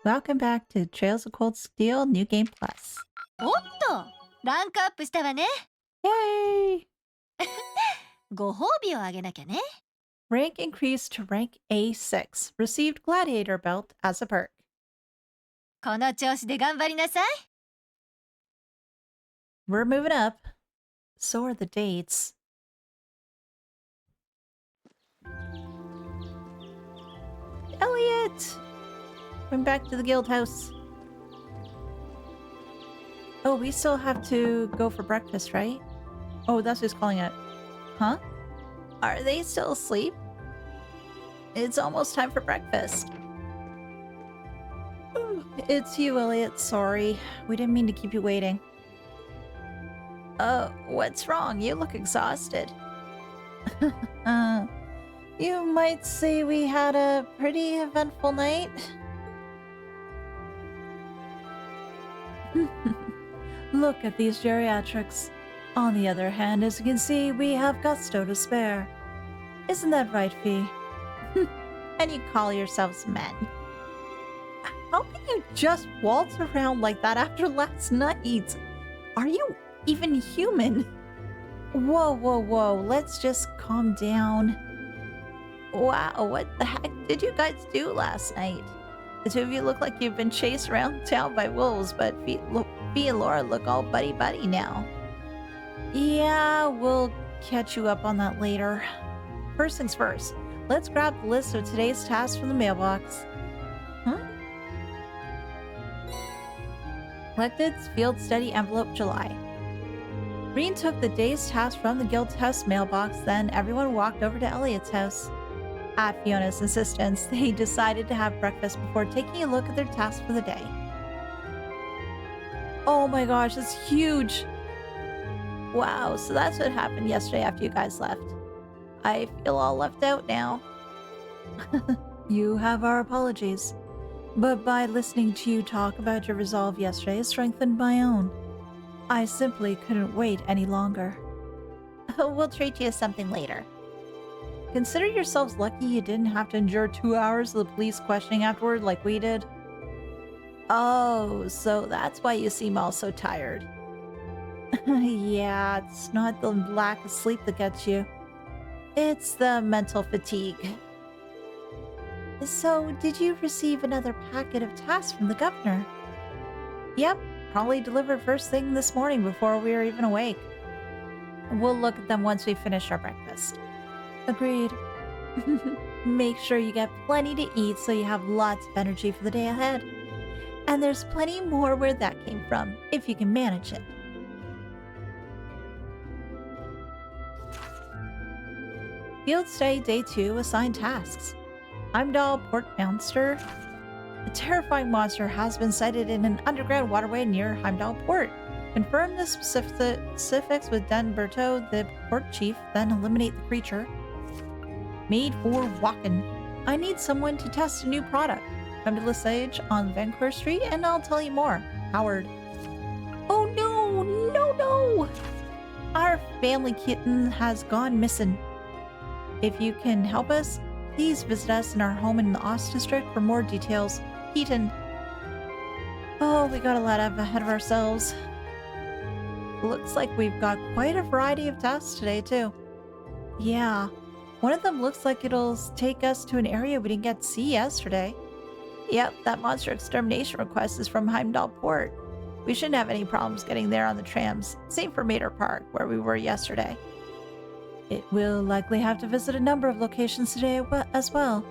Welcome back to Trails of Cold Steel New Game Plus. おっと、ランクアップしたわね。Yay! ご褒美をあげなきゃね。Rank increased to rank A6. Received Gladiator Belt as a perk. この調子で頑張りなさい。We're moving up. So are the dates. Elliot! Going back to the guild house. Oh, we still have to go for breakfast, right? Oh, that's who's calling it. Huh? Are they still asleep? It's almost time for breakfast. It's you, Elliot. Sorry. We didn't mean to keep you waiting. What's wrong? You look exhausted. You might say we had a pretty eventful night. Look at these geriatrics. On the other hand, as you can see, we have gusto to spare. Isn't that right, Fee? And you call yourselves men. How can you just waltz around like that after last night? Are you even human? Whoa. Let's just calm down. Wow, what the heck did you guys do last night? The two of you look like you've been chased around town by wolves, but Fee and Laura look all buddy-buddy now. Yeah, we'll catch you up on that later. First things first, let's grab the list of today's tasks from the mailbox. Huh? Collected Field Study Envelope July. Rean took the day's task from the guild house mailbox, then everyone walked over to Elliot's house. At Fiona's insistence, they decided to have breakfast before taking a look at their tasks for the day. Oh my gosh, it's huge! Wow, so that's what happened yesterday after you guys left. I feel all left out now. You have our apologies. But by listening to you talk about your resolve yesterday, it strengthened my own. I simply couldn't wait any longer. We'll treat you to something later. Consider yourselves lucky you didn't have to endure 2 hours of the police questioning afterward like we did. Oh, so that's why you seem all so tired. Yeah, it's not the lack of sleep that gets you. It's the mental fatigue. So, did you receive another packet of tasks from the governor? Yep, probably delivered first thing this morning before we were even awake. We'll look at them once we finish our breakfast. Agreed. Make sure you get plenty to eat so you have lots of energy for the day ahead. And there's plenty more where that came from, if you can manage it. Field Study Day 2 assigned tasks. Heimdall Port Monster. A terrifying monster has been sighted in an underground waterway near Heimdall Port. Confirm the specifics with Denberto, the port chief, then eliminate the creature. Made for walking. I need someone to test a new product. Come to Lesage on Vancouver Street and I'll tell you more. Howard. Oh no! Our family kitten has gone missing. If you can help us, please visit us in our home in the Ost District for more details. Keaton. Oh, we got a lot ahead of ourselves. Looks like we've got quite a variety of tasks today, too. Yeah, one of them looks like it'll take us to an area we didn't get to see yesterday. Yep, that monster extermination request is from Heimdall Port. We shouldn't have any problems getting there on the trams. Same for Mater Park, where we were yesterday. It will likely have to visit a number of locations today as well.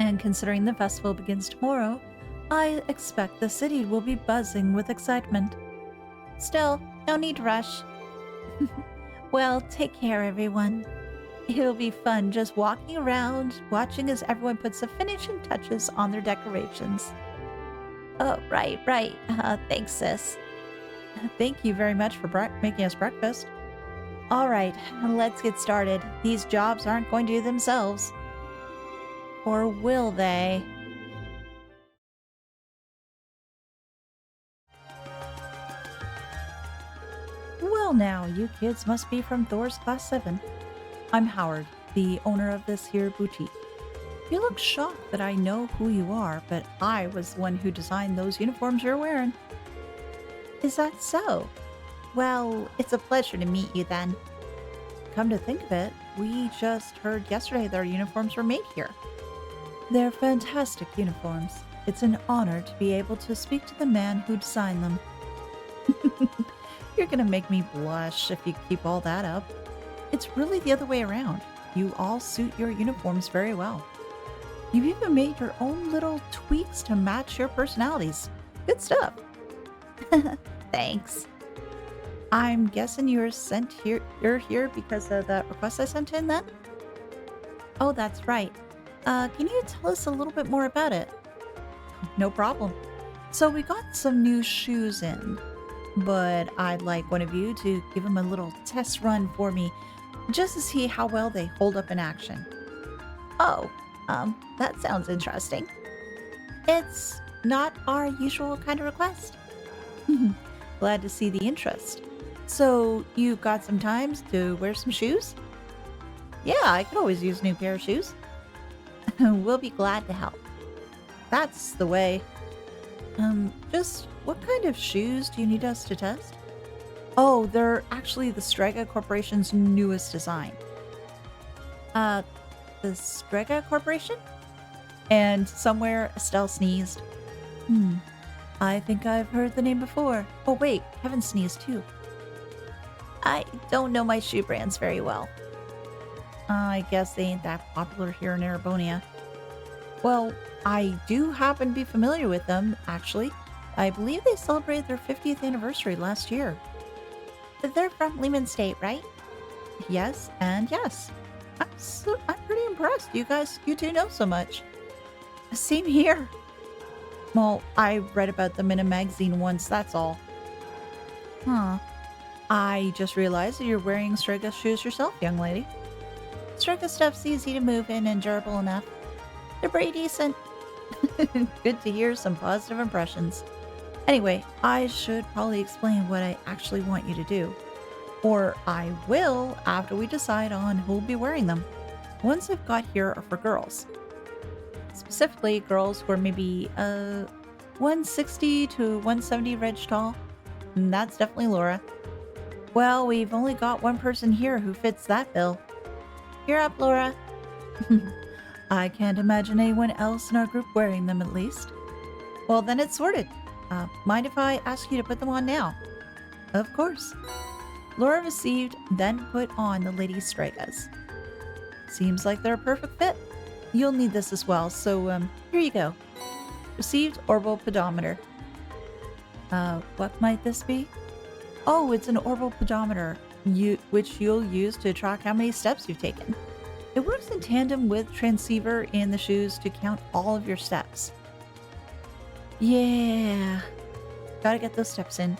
And considering the festival begins tomorrow, I expect the city will be buzzing with excitement. Still, no need to rush. Well, take care, everyone. It'll be fun just walking around, watching as everyone puts the finishing touches on their decorations. Oh, right. Thanks, sis. Thank you very much for making us breakfast. All right, let's get started. These jobs aren't going to do themselves. Or will they? Well now, you kids must be from Thor's Class 7. I'm Howard, the owner of this here boutique. You look shocked that I know who you are, but I was the one who designed those uniforms you're wearing. Is that so? Well, it's a pleasure to meet you then. Come to think of it, we just heard yesterday that our uniforms were made here. They're fantastic uniforms. It's an honor to be able to speak to the man who designed them. You're gonna make me blush if you keep all that up. It's really the other way around. You all suit your uniforms very well. You've even made your own little tweaks to match your personalities. Good stuff. Thanks. I'm guessing you're here because of that request I sent in then? Oh, that's right. Can you tell us a little bit more about it? No problem. So we got some new shoes in, but I'd like one of you to give them a little test run for me just to see how well they hold up in action. Oh, that sounds interesting. It's not our usual kind of request. Glad to see the interest. So, you got some time to wear some shoes? Yeah, I could always use a new pair of shoes. We'll be glad to help. That's the way. Just what kind of shoes do you need us to test? Oh, they're actually the Strega Corporation's newest design. The Strega Corporation? And somewhere Estelle sneezed. I think I've heard the name before. Oh wait, Kevin sneezed too. I don't know my shoe brands very well. I guess they ain't that popular here in Arabonia. Well, I do happen to be familiar with them, actually. I believe they celebrated their 50th anniversary last year. But they're from Lehman State, right? Yes, and yes. I'm pretty impressed. You two know so much. Same here. Well, I read about them in a magazine once, that's all. Huh. I just realized that you're wearing Strega shoes yourself, young lady. Strega stuff's easy to move in and durable enough. They're pretty decent. Good to hear some positive impressions. Anyway, I should probably explain what I actually want you to do. Or I will after we decide on who'll be wearing them. The ones I've got here are for girls. Specifically, girls who are maybe 160 to 170 reg tall. And that's definitely Laura. Well, we've only got one person here who fits that bill. You're up, Laura. I can't imagine anyone else in our group wearing them, at least. Well, then it's sorted. Mind if I ask you to put them on now? Of course. Laura received, then put on the ladies' Stregas. Seems like they're a perfect fit. You'll need this as well, so here you go. Received orbital pedometer. What might this be? Oh, it's an orbital pedometer, which you'll use to track how many steps you've taken. It works in tandem with transceiver in the shoes to count all of your steps. Yeah, gotta get those steps in.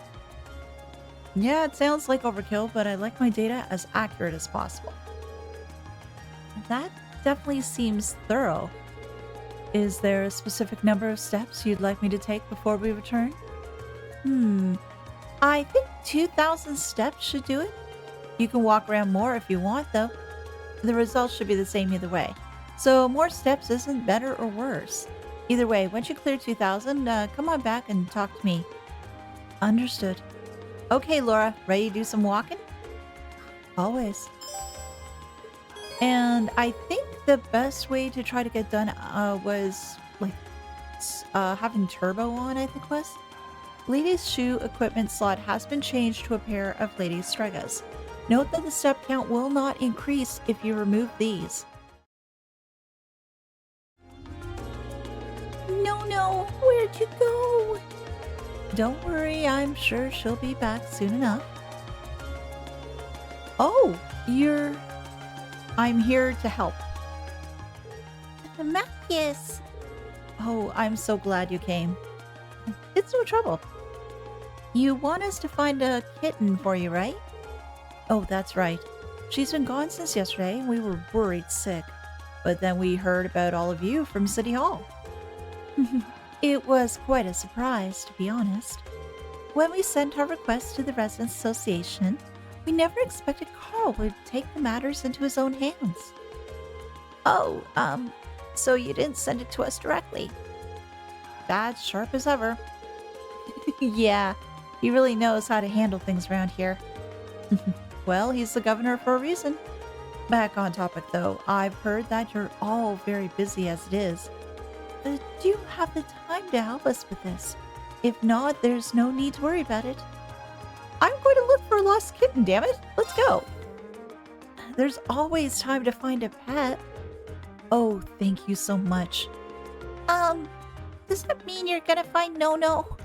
Yeah, it sounds like overkill, but I like my data as accurate as possible. That definitely seems thorough. Is there a specific number of steps you'd like me to take before we return? I think 2,000 steps should do it. You can walk around more if you want, though. The results should be the same either way. So more steps isn't better or worse. Either way, once you clear 2,000, come on back and talk to me. Understood. Okay, Laura, ready to do some walking? Always. And I think the best way to try to get done was like having turbo on, I think was. Ladies' shoe equipment slot has been changed to a pair of ladies' Stregas. Note that the step count will not increase if you remove these. No, where'd you go? Don't worry, I'm sure she'll be back soon enough. Oh, I'm here to help. Machias. Oh, I'm so glad you came. It's no trouble. You want us to find a kitten for you, right? Oh, that's right. She's been gone since yesterday. We were worried sick. But then we heard about all of you from City Hall. It was quite a surprise, to be honest. When we sent our request to the Residents Association, we never expected Karl would take the matters into his own hands. Oh, So you didn't send it to us directly. Dad's sharp as ever. Yeah, he really knows how to handle things around here. Well, he's the governor for a reason. Back on topic though, I've heard that you're all very busy as it is. Do you have the time to help us with this? If not, there's no need to worry about it. I'm going to look for a lost kitten, damn it. Let's go. There's always time to find a pet. Oh, thank you so much. Does that mean you're gonna find No-No?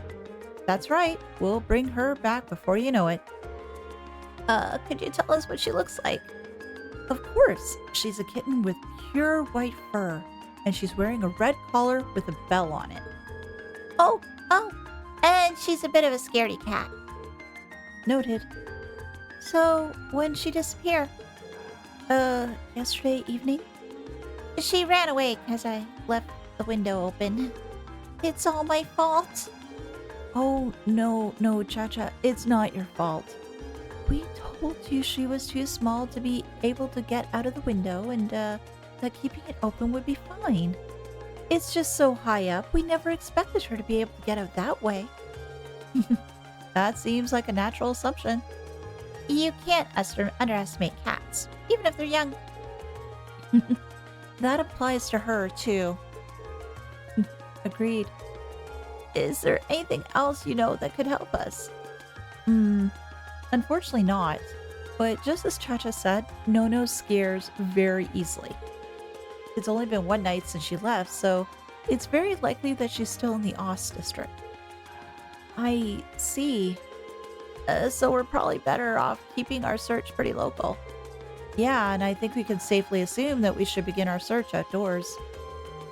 That's right. We'll bring her back before you know it. Could you tell us what she looks like? Of course. She's a kitten with pure white fur, and she's wearing a red collar with a bell on it. Oh, and she's a bit of a scaredy cat. Noted. So, when did she disappear? Yesterday evening? She ran away because I left the window open. It's all my fault. Oh, no, Cha-Cha, it's not your fault. We told you she was too small to be able to get out of the window and, that keeping it open would be fine. It's just so high up, we never expected her to be able to get out that way. That seems like a natural assumption. You can't underestimate cats, even if they're young. That applies to her, too. Agreed. Is there anything else you know that could help us? Unfortunately not. But just as Cha-Cha said, No-No scares very easily. It's only been one night since she left, so it's very likely that she's still in the Oz district. I see. So we're probably better off keeping our search pretty local. Yeah, and I think we can safely assume that we should begin our search outdoors.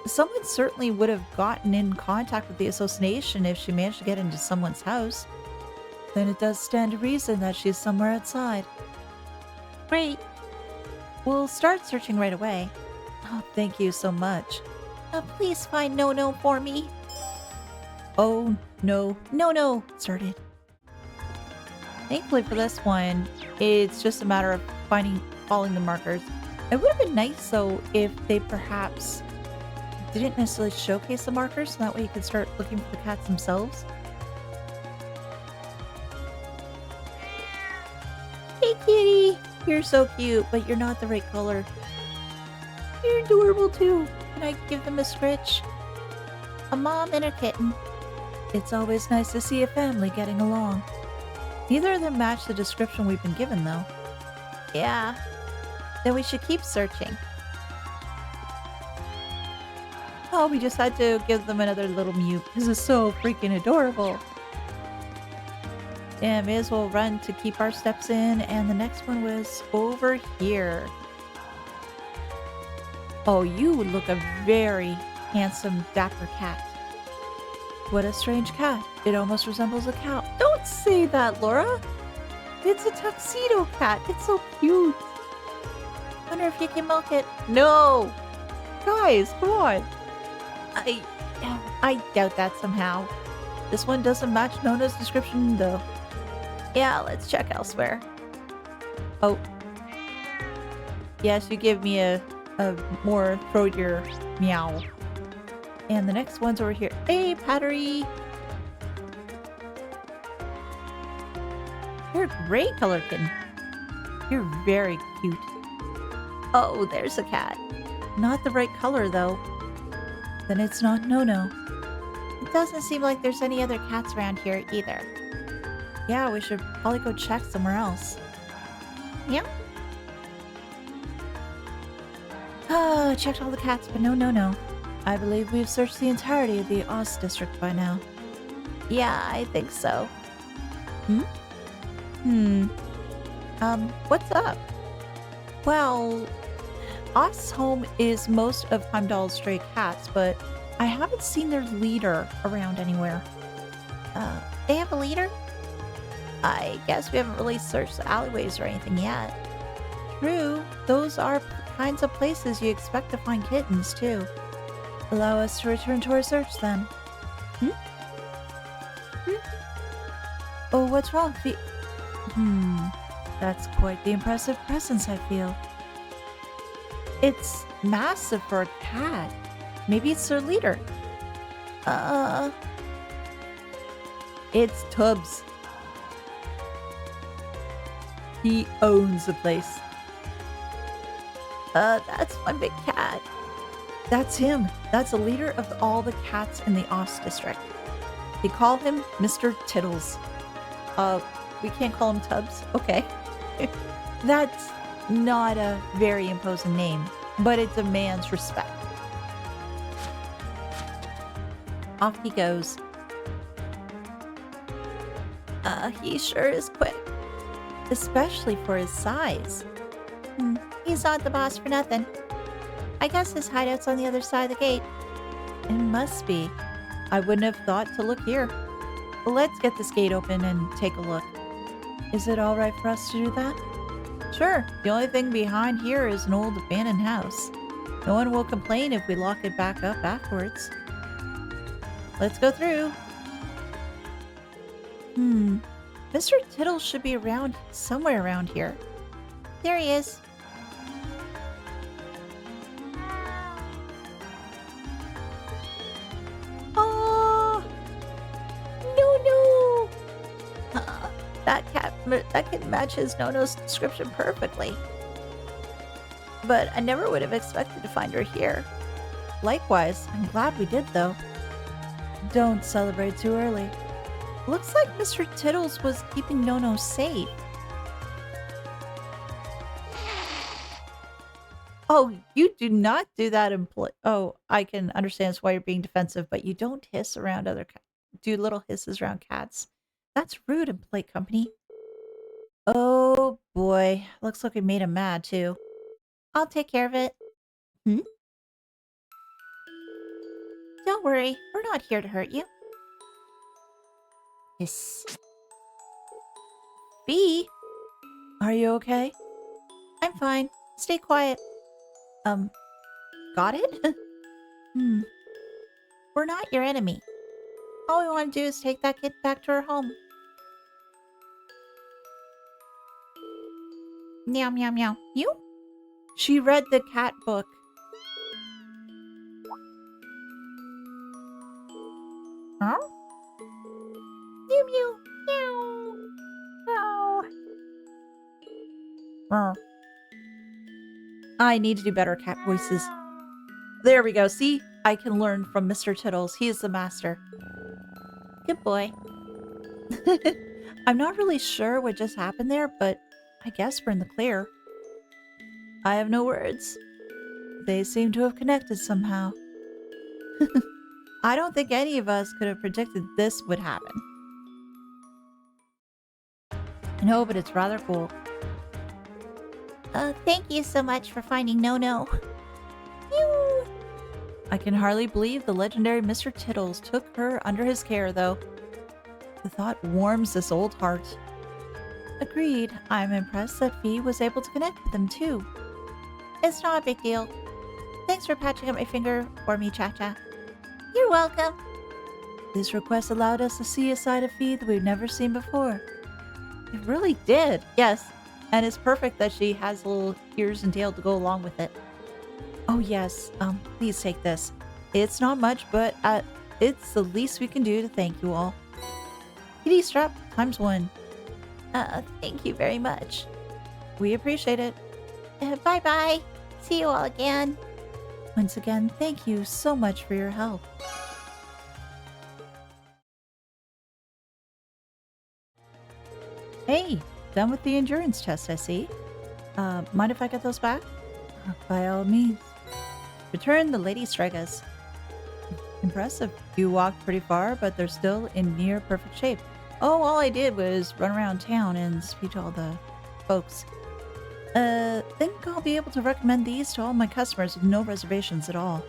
Someone certainly would have gotten in contact with the association if she managed to get into someone's house. Then it does stand to reason that she's somewhere outside. Great. We'll start searching right away. Oh, thank you so much. Please find No-No for me. Oh, no. No, started. Thankfully for this one, it's just a matter of following the markers. It would have been nice though if they perhaps didn't necessarily showcase the markers, so that way you could start looking for the cats themselves. Hey kitty! You're so cute, but you're not the right color. You're adorable too. Can I give them a scritch? A mom and a kitten. It's always nice to see a family getting along. Neither of them match the description we've been given though. Yeah. Then we should keep searching. Oh, we just had to give them another little mew. This is so freaking adorable. Yeah, may as well run to keep our steps in. And the next one was over here. Oh, you look a very handsome, dapper cat. What a strange cat. It almost resembles a cow. Don't say that, Laura. It's a tuxedo cat. It's so cute. Wonder if you can milk it. No! Guys, come on. I doubt that somehow. This one doesn't match No-No's description, though. Yeah, let's check elsewhere. Oh. Yes, you give me a more throatier meow. And the next one's over here. Hey, Pattery! You're a great color kitten. You're very cute. Oh, there's a cat. Not the right color, though. Then it's not No-No. It doesn't seem like there's any other cats around here either. Yeah, we should probably go check somewhere else. Yeah. Oh, checked all the cats, but no No-No. I believe we've searched the entirety of the Oz district by now. Yeah, I think so. What's up? Well, Oz's home is most of Heimdall's stray cats, but I haven't seen their leader around anywhere. They have a leader? I guess we haven't really searched the alleyways or anything yet. True, those are kinds of places you expect to find kittens, too. Allow us to return to our search, then. Oh, what's wrong? That's quite the impressive presence, I feel. It's massive for a cat. Maybe it's their leader. It's Tubbs. He owns the place. That's one big cat. That's him. That's the leader of all the cats in the Ost district. They call him Mr. Tittles. We can't call him Tubbs? Okay. That's not a very imposing name, but it demands respect. Off he goes. He sure is quick. Especially for his size. He's not the boss for nothing. I guess his hideout's on the other side of the gate. It must be. I wouldn't have thought to look here. Let's get this gate open and take a look. Is it all right for us to do that? Sure. The only thing behind here is an old abandoned house. No one will complain if we lock it back up afterwards. Let's go through. Mr. Tittle should be around somewhere around here. There he is. Oh no! That kid matches Nono's description perfectly. But I never would have expected to find her here. Likewise, I'm glad we did though. Don't celebrate too early. Looks like Mr. Tittles was keeping Nono safe. Oh, you do not do that in Oh, I can understand why you're being defensive, but you don't hiss around do little hisses around cats. That's rude in Plate Company. Oh boy, looks like we made him mad too. I'll take care of it. Don't worry, we're not here to hurt you. Hiss. Bee? Are you okay? I'm fine. Stay quiet. Got it? We're not your enemy. All we want to do is take that kid back to her home. Meow, meow, meow. You? She read the cat book. Huh? Mew, mew, meow. Oh. I need to do better cat voices. There we go. See? I can learn from Mr. Tittles. He is the master. Good boy. I'm not really sure what just happened there, but I guess we're in the clear. I have no words. They seem to have connected somehow. I don't think any of us could have predicted this would happen. No, but it's rather cool. Thank you so much for finding Nono. Pew! I can hardly believe the legendary Mr. Tittles took her under his care, though. The thought warms this old heart. Agreed. I'm impressed that Fee was able to connect with them, too. It's not a big deal. Thanks for patching up my finger for me, Cha-Cha. You're welcome. This request allowed us to see a side of Fee that we've never seen before. It really did, yes. And it's perfect that she has little ears and tail to go along with it. Oh yes, please take this. It's not much, but it's the least we can do to thank you all. Kitty strap ×1. Thank you very much. We appreciate it. Bye-bye. See you all again. Once again, thank you so much for your help. Hey, done with the endurance test, I see. Mind if I get those back? By all means. Return the Lady Stregas. Impressive. You walked pretty far, but they're still in near perfect shape. Oh, all I did was run around town and speak to all the folks. Think I'll be able to recommend these to all my customers with no reservations at all.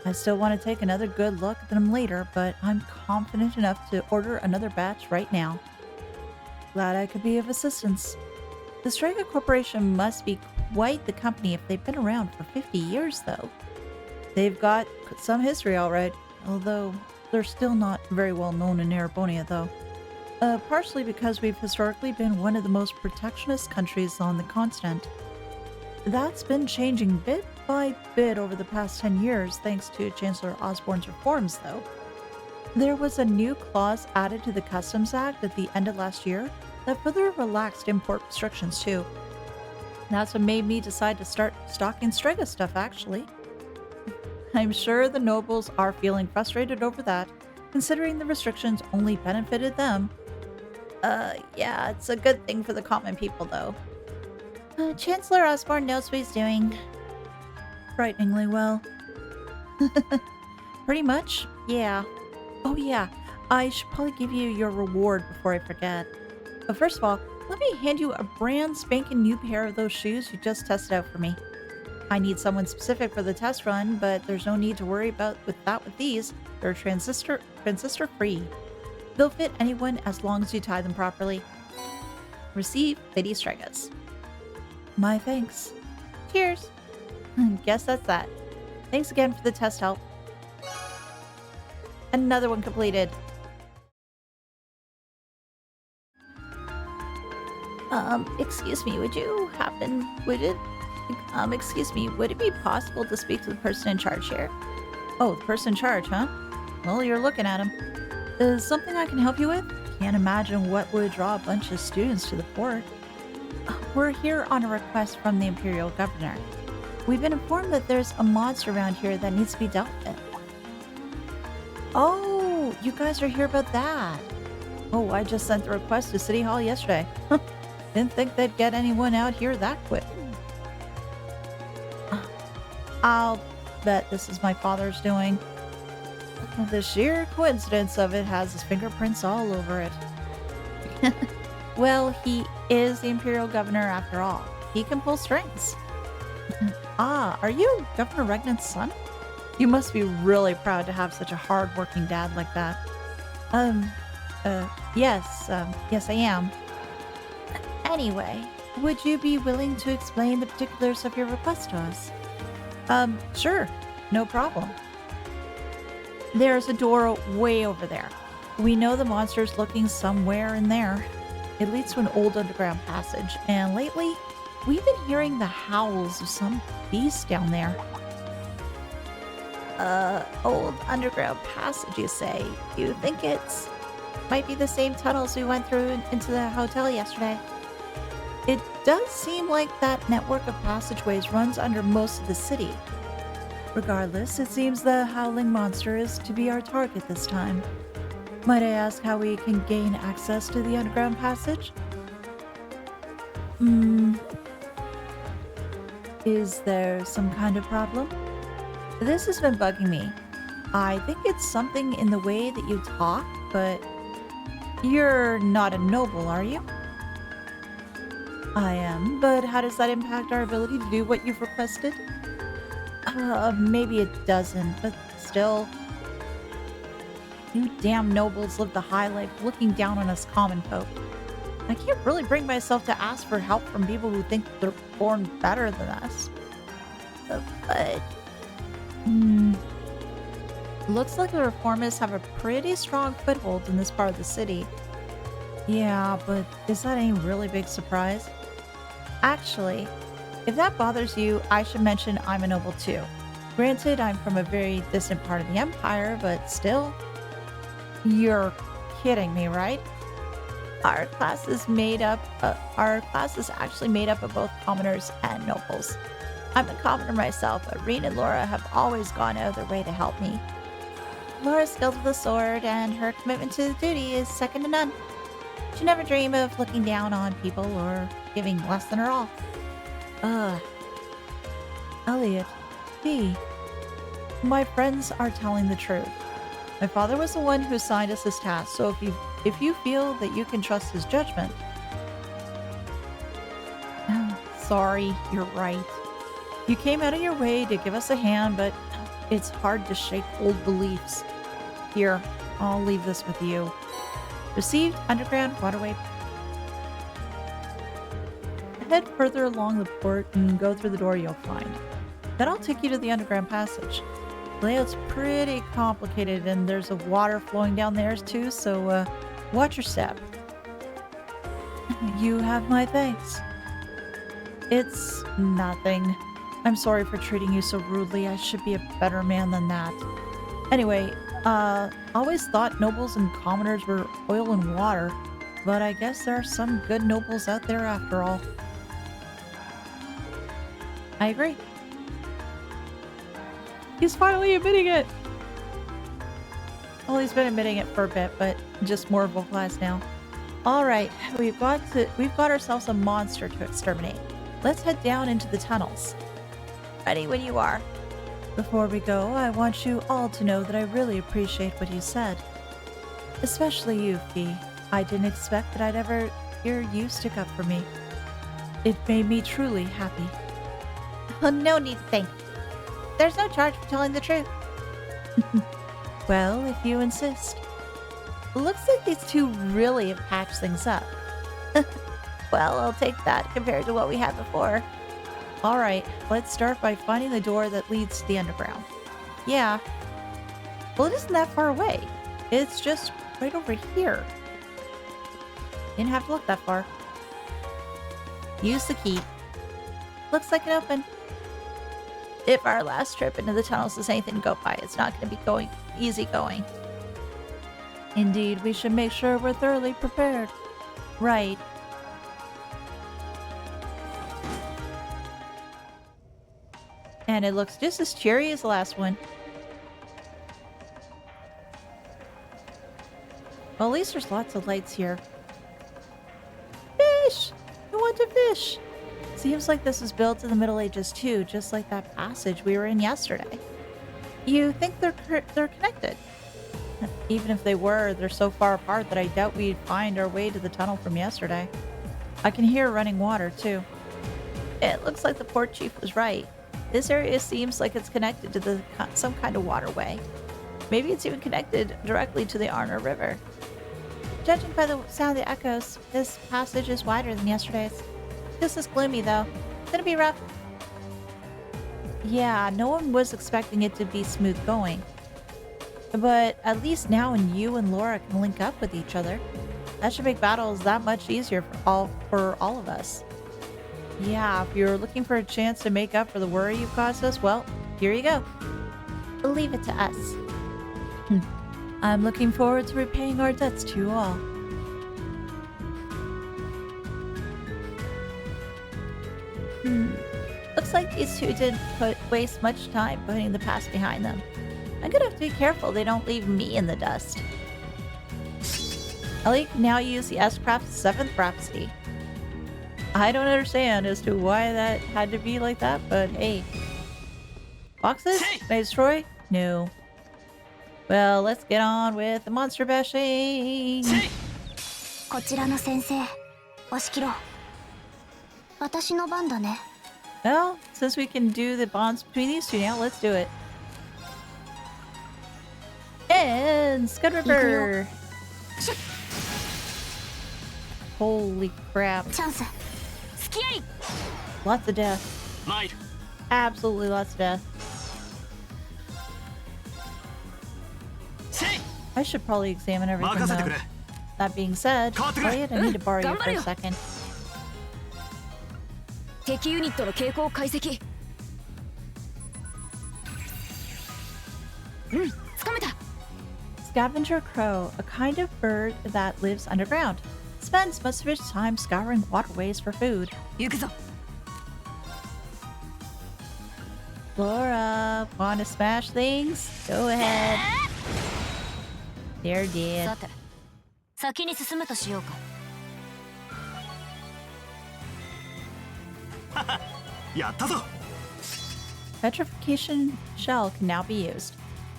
I still want to take another good look at them later, but I'm confident enough to order another batch right now. Glad I could be of assistance. The Strega Corporation must be quite the company if they've been around for 50 years, though. They've got some history, all right, although they're still not very well known in Erebonea, though. Partially because we've historically been one of the most protectionist countries on the continent. That's been changing bit by bit over the past 10 years thanks to Chancellor Osborne's reforms, though. There was a new clause added to the Customs Act at the end of last year that further relaxed import restrictions, too. That's what made me decide to start stocking Strega stuff, actually. I'm sure the nobles are feeling frustrated over that, considering the restrictions only benefited them. Yeah, it's a good thing for the common people, though. Chancellor Osborne knows what he's doing. Frighteningly well. Pretty much, yeah. Oh yeah, I should probably give you your reward before I forget. But first of all, let me hand you a brand spanking new pair of those shoes you just tested out for me. I need someone specific for the test run, but there's no need to worry about with these. They're transistor free. They'll fit anyone as long as you tie them properly. Receive Lady Stregas. My thanks. Cheers. Guess that's that. Thanks again for the test help. Another one completed. Excuse me, would it be possible to speak to the person in charge here? Oh, the person in charge, huh? Well, you're looking at him. Is something I can help you with? Can't imagine what would draw a bunch of students to the port. We're here on a request from the Imperial Governor. We've been informed that there's a monster around here that needs to be dealt with. Oh, you guys are here about that. Oh, I just sent the request to City Hall yesterday. Didn't think they'd get anyone out here that quick. I'll bet this is my father's doing. The sheer coincidence of it has his fingerprints all over it. Well, he is the Imperial Governor after all. He can pull strings. Are you Governor Regnant's son? You must be really proud to have such a hard-working dad like that. Yes, I am. Anyway, would you be willing to explain the particulars of your request to us? Sure. No problem. There's a door way over there. We know the monster's looking somewhere in there. It leads to an old underground passage, and lately, we've been hearing the howls of some beast down there. Old underground passage, you say? You think it's... might be the same tunnels we went through into the hotel yesterday? It does seem like that network of passageways runs under most of the city. Regardless, it seems the howling monster is to be our target this time. Might I ask how we can gain access to the underground passage? Is there some kind of problem? This has been bugging me. I think it's something in the way that you talk, but you're not a noble, are you? I am, but how does that impact our ability to do what you've requested? Maybe it doesn't, but still. You damn nobles live the high life looking down on us common folk. I can't really bring myself to ask for help from people who think they're born better than us. But... Looks like the reformists have a pretty strong foothold in this part of the city. Yeah, but is that any really big surprise? Actually, if that bothers you, I should mention I'm a noble too. Granted, I'm from a very distant part of the Empire, but still. You're kidding me, right? Our class is actually made up of both commoners and nobles. I'm a commoner myself, but Rean and Laura have always gone out of their way to help me. Laura's skilled with a sword, and her commitment to the duty is second to none. She never dream of looking down on people or giving less than her all. Elliot, P. My friends are telling the truth. My father was the one who assigned us this task, so if you feel that you can trust his judgment... Sorry, you're right. You came out of your way to give us a hand, but it's hard to shake old beliefs. Here, I'll leave this with you. Received underground waterway. Head further along the port and go through the door you'll find. Then I'll take you to the underground passage. The layout's pretty complicated and there's a water flowing down there too, so watch your step. You have my thanks. It's nothing. I'm sorry for treating you so rudely. I should be a better man than that. Anyway, always thought nobles and commoners were oil and water, but I guess there are some good nobles out there after all. I agree. He's finally admitting it! Well, he's been admitting it for a bit, but just more vocalized now. Alright, we've got ourselves a monster to exterminate. Let's head down into the tunnels. Ready when you are. Before we go, I want you all to know that I really appreciate what you said. Especially you, Fee. I didn't expect that I'd ever hear you stick up for me. It made me truly happy. Oh, no need to thank you. There's no charge for telling the truth. Well, if you insist. Looks like these two really have patched things up. Well, I'll take that compared to what we had before. Alright, let's start by finding the door that leads to the underground. Yeah. Well, it isn't that far away. It's just right over here. Didn't have to look that far. Use the key. Looks like it opened. If our last trip into the tunnels is anything to go by, it's not going to be easy going. Indeed, we should make sure we're thoroughly prepared. Right. And it looks just as cheery as the last one. Well, at least there's lots of lights here. Fish! I want to fish! Seems like this was built in the Middle Ages too, just like that passage we were in yesterday. You think they're connected? Even if they were, they're so far apart that I doubt we'd find our way to the tunnel from yesterday. I can hear running water too. It looks like the port chief was right. This area seems like it's connected to some kind of waterway. Maybe it's even connected directly to the Arner River. Judging by the sound of the echoes, this passage is wider than yesterday's. This is gloomy though. It's gonna be rough. Yeah, no one was expecting it to be smooth going. But at least now you and Laura can link up with each other. That should make battles that much easier for all of us. Yeah, if you're looking for a chance to make up for the worry you've caused us, well, here you go. Leave it to us. I'm looking forward to repaying our debts to you all. Looks like these two didn't waste much time putting the past behind them. I'm gonna have to be careful they don't leave me in the dust. Ellie can now use the S-Craft's 7th prophecy. I don't understand as to why that had to be like that, but hey. Boxes? Can I destroy? No. Well, let's get on with the monster bashing. こちらの先生、押し切ろう。私の番だね。 Well, since we can do the bonds between these two now, let's do it. And Scud River! Holy crap. チャンス。スキリ。 Lots of death. Absolutely lots of death. I should probably examine everything though. That being said, Elliot, I need to borrow you for a second. 敵ユニットの傾向を解析。つかめた。 Scavenger crow, a kind of bird that lives underground. Spends most of its time scouring waterways for food. 行くぞ。 Laura, wanna smash things? Go ahead. They're dead. さて、先に進むとしようか。やったぞ。 Petrification shell can now be used.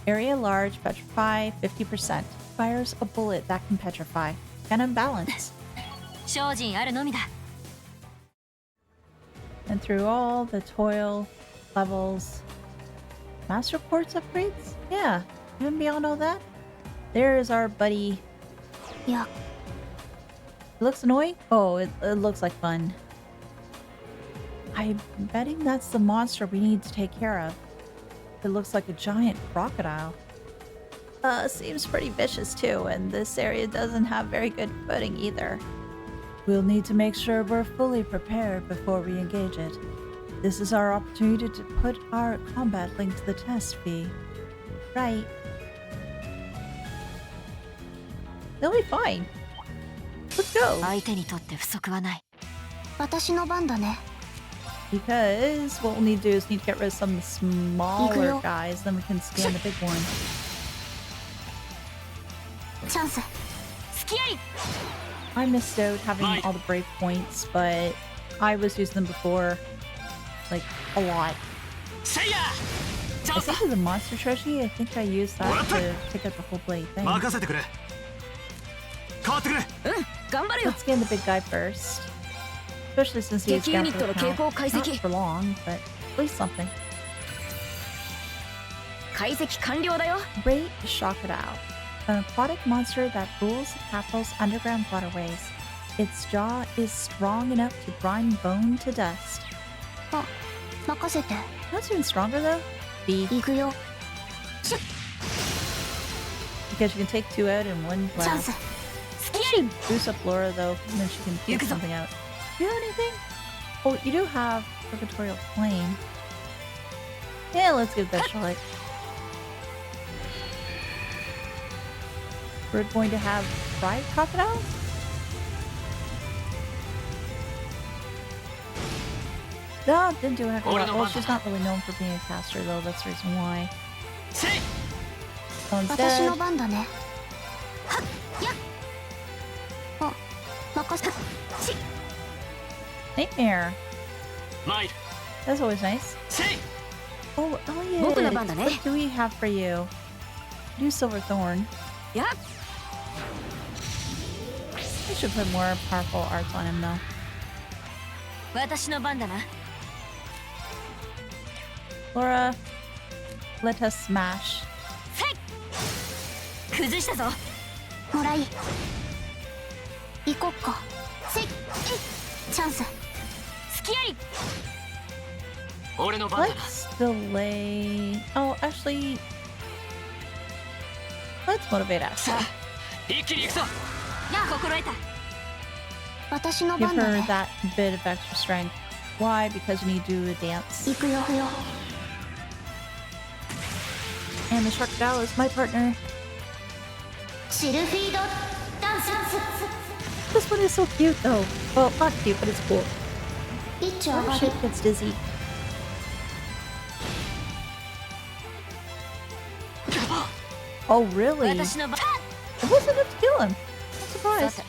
Area large, petrify 50%. Fires a bullet that can petrify. Can unbalance. 精進あるのみだ。 And through all the toil levels. Master Quartz upgrades? Yeah. Even beyond all that? There is our buddy. いや、 It looks annoying? Oh, it looks like fun. I'm betting that's the monster we need to take care of. It looks like a giant crocodile. Seems pretty vicious too, and this area doesn't have very good footing either. We'll need to make sure we're fully prepared before we engage it. This is our opportunity to put our combat link to the test, V. Right. They'll be fine. Let's go. 相手にとって不足はない。私の番だね。 Because what we'll need to do is need to get rid of some smaller Ikuyo. guys, then we can scan the big one. チャンス。スキアリ I missed out having all the brave points, but I was using them before, like, a lot. シェイヤー I think with the monster treasury, I think I used that to take out the whole blade thing. 任せてくれ変わってくれ頑張るよ Let's scan the big guy first. Especially since he's 敵ユニットの傾向を解 not 析 for long, but at least something. 解析完了だよ Great shock it out. An aquatic monster that rules the capital's underground waterways. Its jaw is strong enough to grind bone to dust. あ、任せて。 Not even stronger though. B. 行くよ。 Because you can take 2 out in 1 チャンス。 blast. I should boost up Laura though, and then she can take Yakuza. something out. Do you have anything? Oh, you do have Purgatorial Flame. Yeah, let's give that a shot. We're going to have Pride Crocodile? No, didn't do a heck of a lot. Well, she's not really known for being a caster though, that's the reason why. シェイ So 私の instead, 番だね。はっやっ。あ、任せて。し Nightmare. マイル That's always nice. シェイ Oh, Elliot. 僕の番だね。 What do we have for you? Do Silverthorn. やっ We should put more powerful arts on him though. 私の番だな Laura, let us smash. 崩したぞもらい。行こっか。せい。チャンス。スキアリ俺の番だな Let's delay. Oh, actually, let's motivate Ashley. さあ一気に行くぞ心得た私の Give 番だ her ね。 that bit of extra strength. Why? Because you need to do a dance. 行くよ。 And the shark gal is my partner. シルフィードダンス。 This one is so cute though. Well, not cute, but it's cool. 一丁上 Oh, がる shit gets dizzy. Oh, really? It 私の番 wasn't enough to kill him. I'm さ surprised. て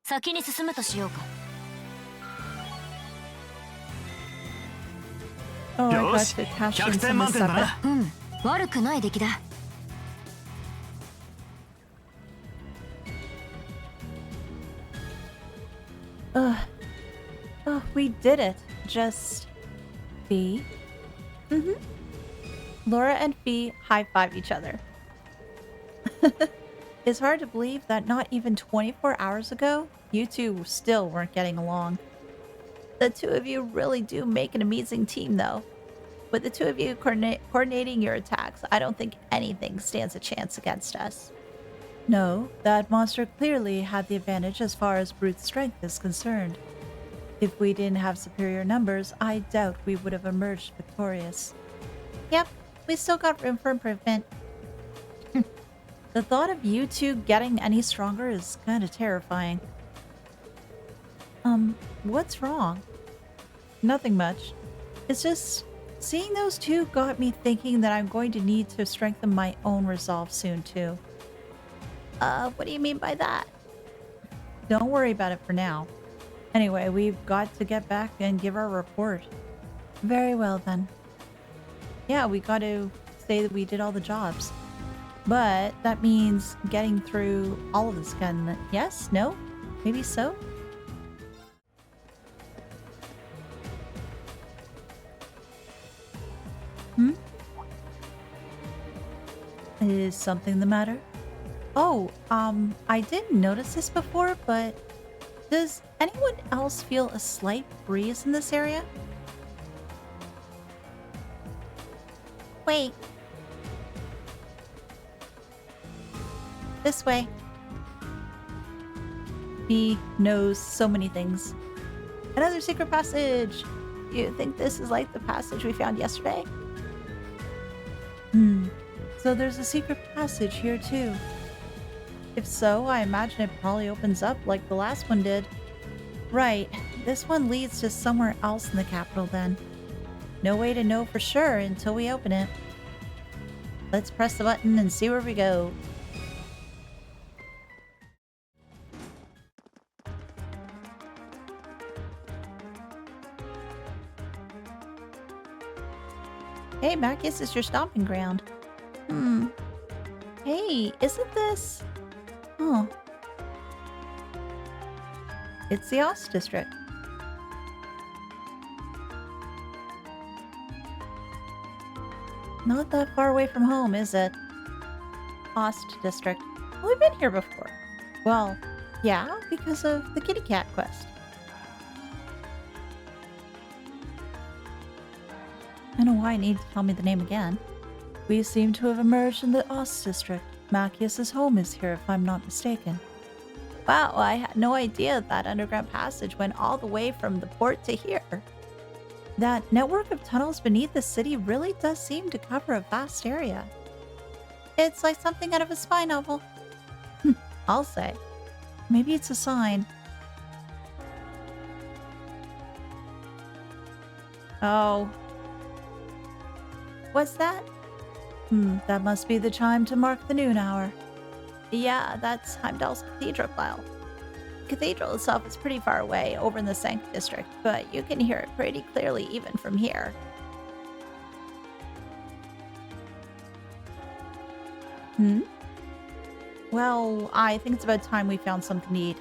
先に進むとしようか Oh, I よ got し to cash 100 in 点 some 満 of 点 the だ stuff. なうん悪くない出来だ Ugh. Oh, we did it. Just Fee. Laura and Fee high-five each other. It's hard to believe that not even 24 hours ago, you two still weren't getting along. The two of you really do make an amazing team, though. With the two of you coordinating your attacks, I don't think anything stands a chance against us. No, that monster clearly had the advantage as far as brute strength is concerned. If we didn't have superior numbers, I doubt we would have emerged victorious. Yep, we still got room for improvement. The thought of you two getting any stronger is kind of terrifying. What's wrong? Nothing much. It's just seeing those two got me thinking that I'm going to need to strengthen my own resolve soon too. What do you mean by that? Don't worry about it for now. Anyway, we've got to get back and give our report. Very well then. Yeah, we got to say that we did all the jobs. But that means getting through all of this again. Yes? No? Maybe so? Is something the matter? Oh, I didn't notice this before, but does anyone else feel a slight breeze in this area? Wait. This way. He knows so many things. Another secret passage! You think this is like the passage we found yesterday? So there's a secret passage here too. If so, I imagine it probably opens up like the last one did. Right, this one leads to somewhere else in the capital then. No way to know for sure until we open it. Let's press the button and see where we go. Hey, Machias is your stomping ground. Hey, isn't this... Oh. It's the Ost district. Not that far away from home, is it? Ost district. Well, we've been here before. Well, yeah, because of the kitty cat quest. I don't know why I need to tell me the name again. We seem to have emerged in the Ost district. Machias' home is here, if I'm not mistaken. Wow, I had no idea that underground passage went all the way from the port to here. That network of tunnels beneath the city really does seem to cover a vast area. It's like something out of a spy novel. I'll say. Maybe it's a sign. Oh. What's that? That must be the chime to mark the noon hour. Yeah, that's Heimdall's cathedral bell. The cathedral itself is pretty far away, over in the Sankt district, but you can hear it pretty clearly even from here. Well, I think it's about time we found something to eat.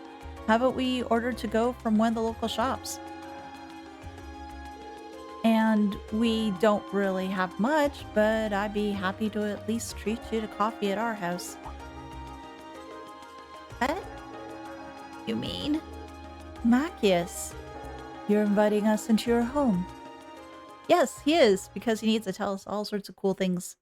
How about we order to go from one of the local shops? And we don't really have much, but I'd be happy to at least treat you to coffee at our house. What? You mean? Machias. You're inviting us into your home. Yes, he is, because he needs to tell us all sorts of cool things.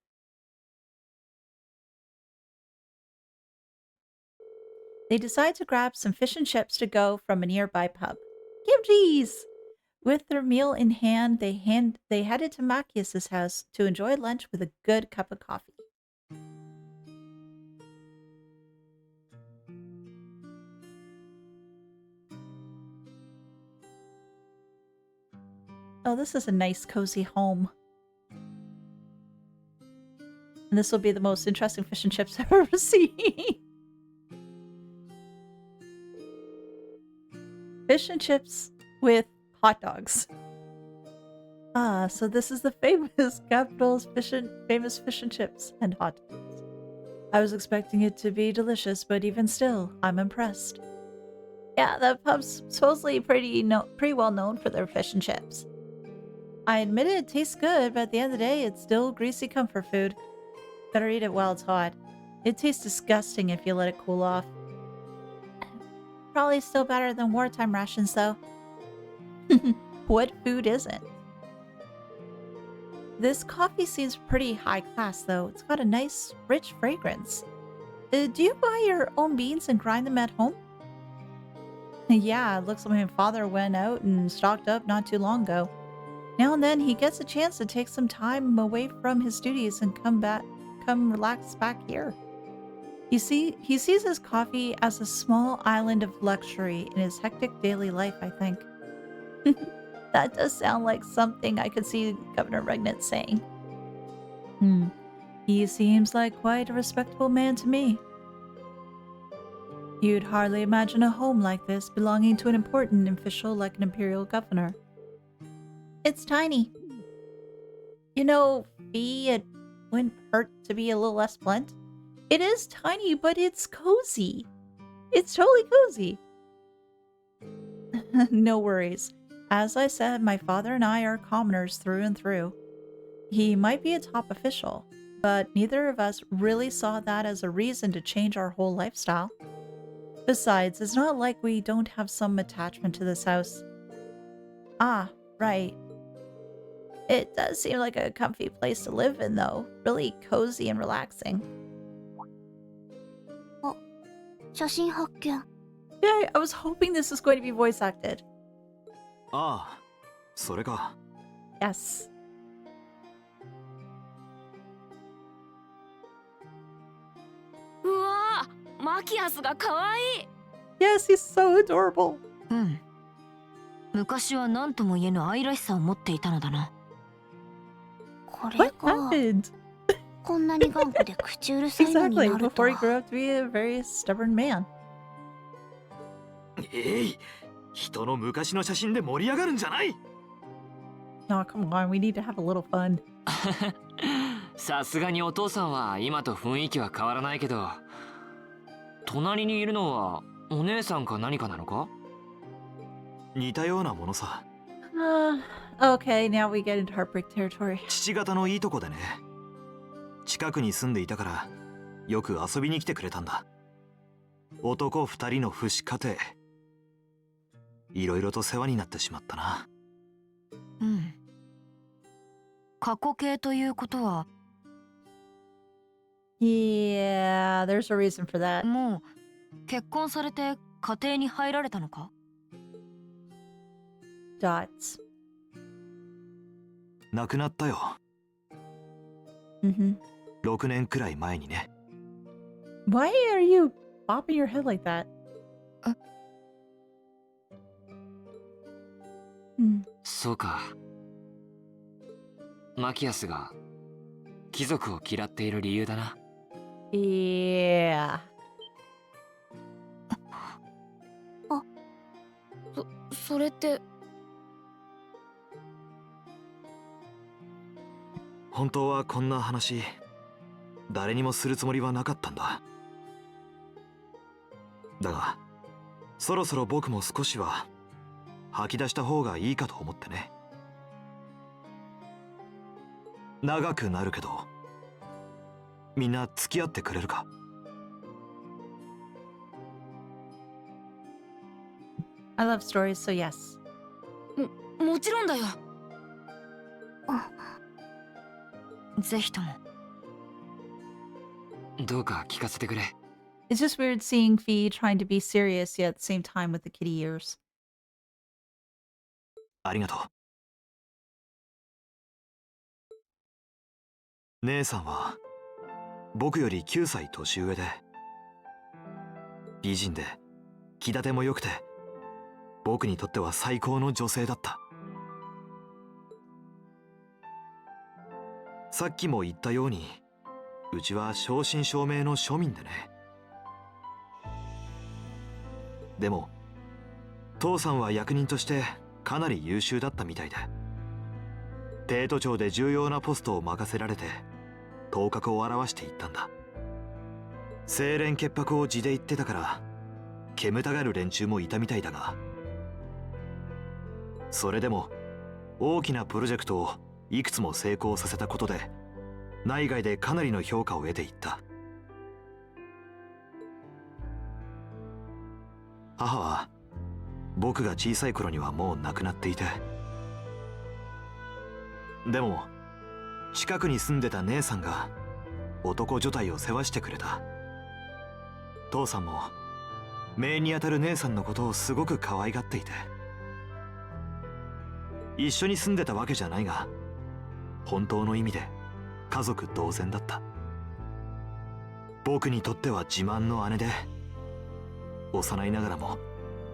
They decide to grab some fish and chips to go from a nearby pub. Kimchi's! With their meal in hand, they headed to Machias' house to enjoy lunch with a good cup of coffee. Oh, this is a nice, cozy home. And this will be the most interesting fish and chips I've ever seen. Fish and chips with hot dogs. Ah, so this is the famous capital's famous fish and chips and hot dogs. I was expecting it to be delicious, but even still, I'm impressed. Yeah, the pub's supposedly pretty well known for their fish and chips. I admit it tastes good, but at the end of the day, it's still greasy comfort food. Better eat it while it's hot. It tastes disgusting if you let it cool off. Probably still better than wartime rations, though. What food isn't? This coffee seems pretty high class, though. It's got a nice, rich fragrance. Do you buy your own beans and grind them at home? Yeah, it looks like my father went out and stocked up not too long ago. Now and then he gets a chance to take some time away from his duties and come relax back here. He sees his coffee as a small island of luxury in his hectic daily life, I think. That does sound like something I could see Governor Regnant saying. He seems like quite a respectable man to me. You'd hardly imagine a home like this belonging to an important official like an imperial governor. It's tiny. You know, Fee, it wouldn't hurt to be a little less blunt. It is tiny, but it's cozy. It's totally cozy. No worries. As I said, my father and I are commoners through and through. He might be a top official, but neither of us really saw that as a reason to change our whole lifestyle. Besides, it's not like we don't have some attachment to this house. Ah, right. It does seem like a comfy place to live in, though. Really cozy and relaxing. 写真発見。 Yeah, I was hoping this was going to be voice acted. ああ、それか。 Yes. うわー、マキアスが可愛い。 Yes, he's so adorable. うん。昔は何とも言えぬ愛らしさを持っていたのだな。これ What が happened? こんなに頑固で口うるさいのに Exactly, なると before he は。 grew up to be a very stubborn man. 人の昔の写真で盛り上がるんじゃない。 Oh, come on, we need to have a little fun. さすがにお父さんは今と雰囲気は変わらないけど、隣にいるのはお姉さんか何かなのか？似たようなものさ。 Okay, now we get into heartbreak territory. 父方のいいとこでね。近くに住んでいたからよく遊びに来てくれたんだ。男二人の父子家庭、いろいろと世話になってしまったな。うん。過去形ということは、 Yeah, there's a reason for that. もう結婚されて家庭に入られたのか？ Dots. 亡くなったよ。Mm-hmm. 6年くらい前にね。 Why are you bopping your head like that? そうか。マキアスが貴族を嫌っている理由だな。Yeah. それって。本当はこんな話誰にもするつもりはなかったんだ。だがそろそろ僕も少しは吐き出した方がいいかと思ってね。長くなるけどみんな付き合ってくれるか？ I love stories, so yes. もちろんだよ。ぜひとも。どうか聞かせてくれ。It's just weird seeing Fee trying to be serious yet at the same time with the kitty ears. ありがとう。姉さんは僕より9歳年上で美人で気立ても良くて僕にとっては最高の女性だった。さっきも言ったようにうちは正真正銘の庶民でね。でも父さんは役人としてかなり優秀だったみたいで、帝都庁で重要なポストを任せられて頭角を現していったんだ。清廉潔白を地で言ってたから煙たがる連中もいたみたいだが、それでも大きなプロジェクトをいくつも成功させたことで内外でかなりの評価を得ていった。母は僕が小さい頃にはもう亡くなっていて、でも近くに住んでた姉さんが男所帯を世話してくれた。父さんも姪にあたる姉さんのことをすごく可愛がっていて、一緒に住んでたわけじゃないが本当の意味で家族同然だった。僕にとっては自慢の姉で幼いながらも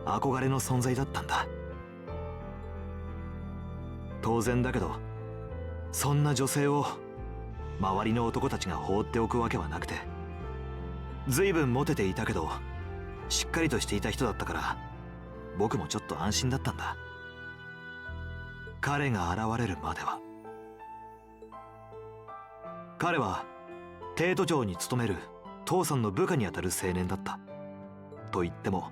憧れの存在だったんだ。当然だけどそんな女性を周りの男たちが放っておくわけはなくて、随分モテていたけどしっかりとしていた人だったから僕もちょっと安心だったんだ。彼が現れるまでは。彼は帝都庁に勤める父さんの部下にあたる青年だった。と言っても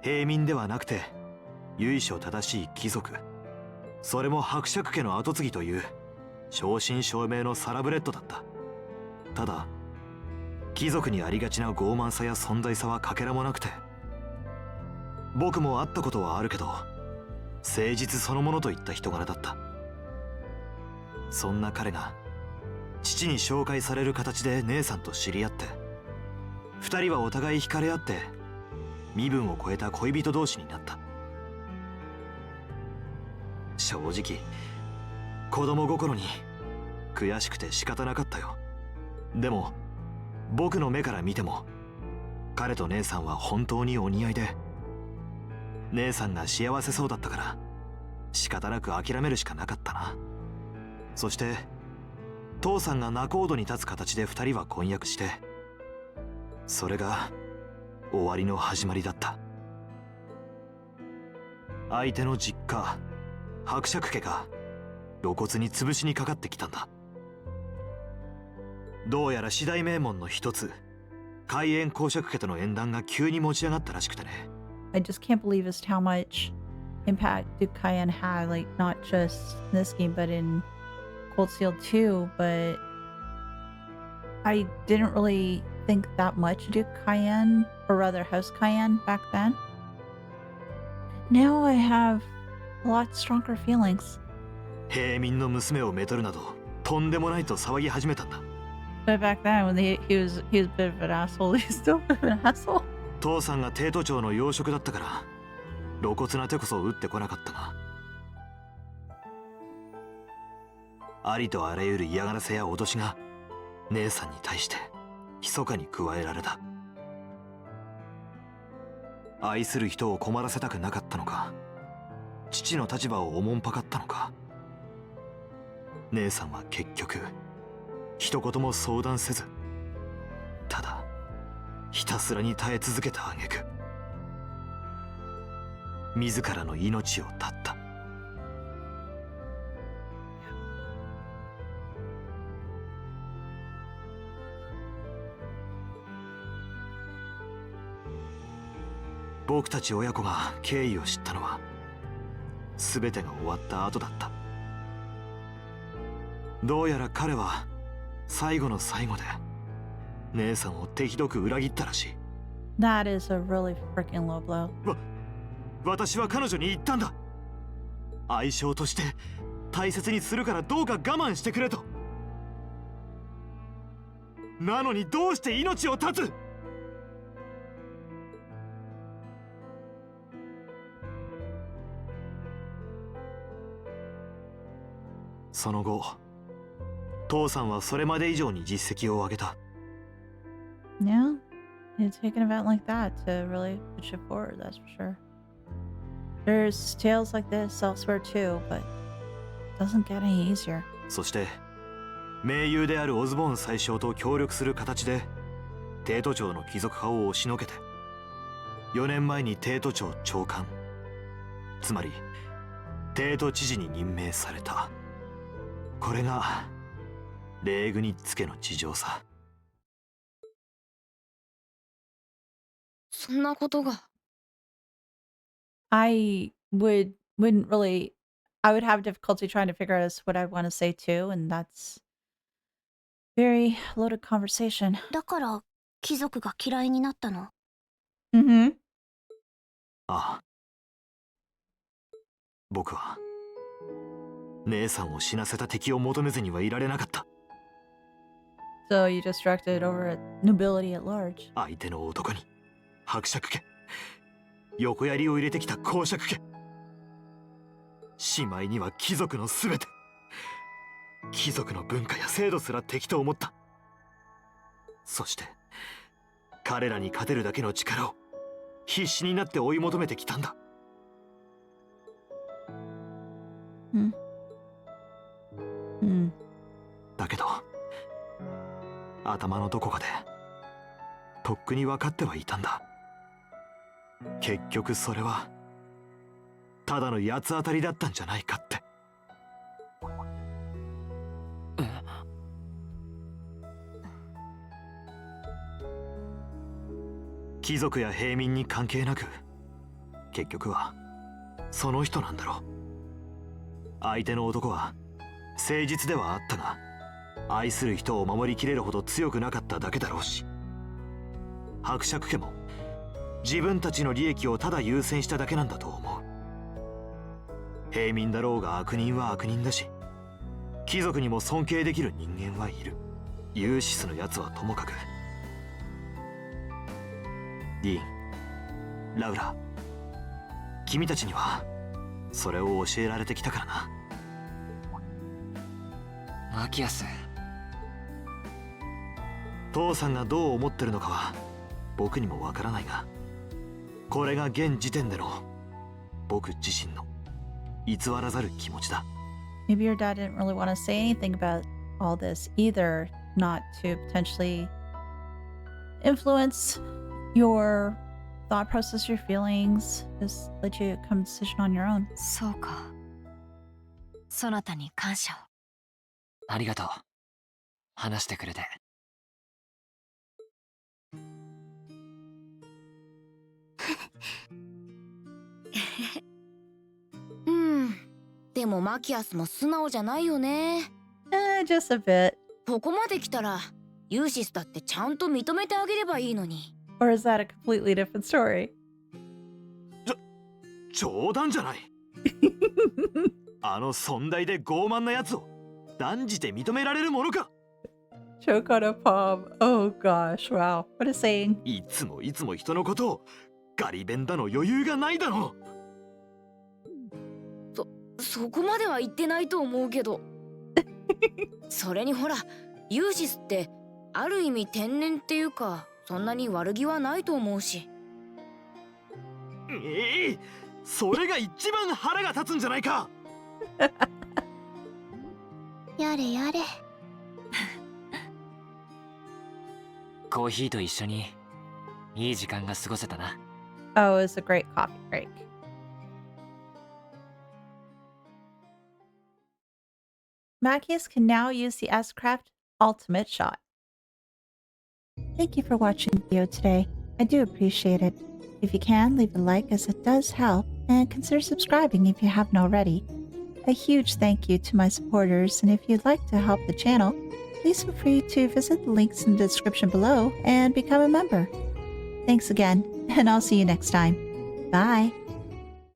平民ではなくて由緒正しい貴族、それも伯爵家の跡継ぎという正真正銘のサラブレッドだった。ただ貴族にありがちな傲慢さや存在さはかけらもなくて、僕も会ったことはあるけど誠実そのものといった人柄だった。そんな彼が父に紹介される形で姉さんと知り合って、二人はお互い惹かれ合って身分を超えた恋人同士になった。正直子供心に悔しくて仕方なかったよ。でも僕の目から見ても彼と姉さんは本当にお似合いで、姉さんが幸せそうだったから仕方なく諦めるしかなかったな。そして父さんが仲人に立つ形で二人は婚約して、それが終わりの始まりだった。相手の実家伯爵家が露骨に潰しにかかってきたんだ。どうやら四大名門の一つ海縁公爵家との縁談が急に持ち上がったらしくてね。I just can't believe just how much impact Duke Cayenne had, like not just in this game, but in Cold Steel 2. But I didn't really think that much Duke Cayenne, or rather House Cayenne back then. Now I have a lot stronger feelings. 平民の娘をめとるなどとんでもないと騒ぎ始めたんだ。But back then, when he was a bit of an asshole, he's still a bit of an asshole. 父さんが帝都町の要職だったから露骨な手こそ打ってこなかったが、ありとあらゆる嫌がらせや脅しが姉さんに対して密かに加えられた。愛する人を困らせたくなかったのか、父の立場をおもんぱかったのか、姉さんは結局一言も相談せず、ただひたすらに耐え続けた挙句自らの命を絶った。僕たち親子が経緯を知ったのは全てが終わった後だった。どうやら彼は最後の最後で姉さんを手ひどく裏切ったらしい。 That is a really freaking low blow. 私は彼女に言ったんだ。愛称として大切にするからどうか我慢してくれと。なのにどうして命を絶つ。その後父さんはそれまで以上に実績を上げた。 Yeah, you take an event like that to really push it forward, that's for sure. There's tales like this elsewhere too, but it doesn't get any easier. そして盟友であるオズボーン宰相と協力する形で帝都町の貴族派を押しのけて4年前に帝都町長官、つまり帝都知事に任命された。これが礼具につけの事情さ。そんなことが。I wouldn't really. I would have difficulty trying to figure out what I want to say too, and that's very loaded conversation. だから貴族が嫌いになったの。Mm-hmm. ああ、僕は姉さんを死なせた敵を求めずにはいられなかった。 So you distracted over at nobility at large. 相手の男に伯爵家、横槍を入れてきた公爵家、しまいには貴族のすべて、貴族の文化や制度すら敵と思った。そして彼らに勝てるだけの力を必死になって追い求めてきたんだ。だけど頭のどこかでとっくに分かってはいたんだ。結局それはただの八つ当たりだったんじゃないかって。貴族や平民に関係なく結局はその人なんだろう。相手の男は誠実ではあったが愛する人を守りきれるほど強くなかっただけだろうし、伯爵家も自分たちの利益をただ優先しただけなんだと思う。平民だろうが悪人は悪人だし、貴族にも尊敬できる人間はいる。ユーシスのやつはともかく、ディーン、ラウラ、君たちにはそれを教えられてきたからな。マキアス、父さんがどう思ってるのかは僕にもわからないが、これが現時点での僕自身の偽らざる気持ちだ。 Maybe your dad didn't really want to say anything about all this either, not to potentially influence your thought process, your feelings, just let you come to decision on your own. そうか。そなたに感謝を。ありがとう。話してくれて。うん。でもマキアスも素直じゃないよね。Just a bit. ここまで来たらユーシスだってちゃんと認めてあげればいいのに。Or is that a completely different story? 冗談じゃない。あの尊大で傲慢なやつを断じて認められるものか。 Choke on a palm. Oh gosh, wow. What a saying. いつも人のことをガリ弁だの余裕がないだろう。そこまでは言ってないと思うけど。それにほら、ユーシスってある意味天然っていうか、そんなに悪気はないと思うし。それが一番腹が立つんじゃないか。やれやれ。コーヒーと一緒にいい時間が過ごせたな。Oh, it was a great coffee break. Machias can now use the S-Craft Ultimate Shot. Thank you for watching the video today. I do appreciate it. If you can, leave a like as it does help, and consider subscribing if you haven't already. A huge thank you to my supporters, and if you'd like to help the channel, please feel free to visit the links in the description below and become a member. Thanks again, and I'll see you next time. Bye!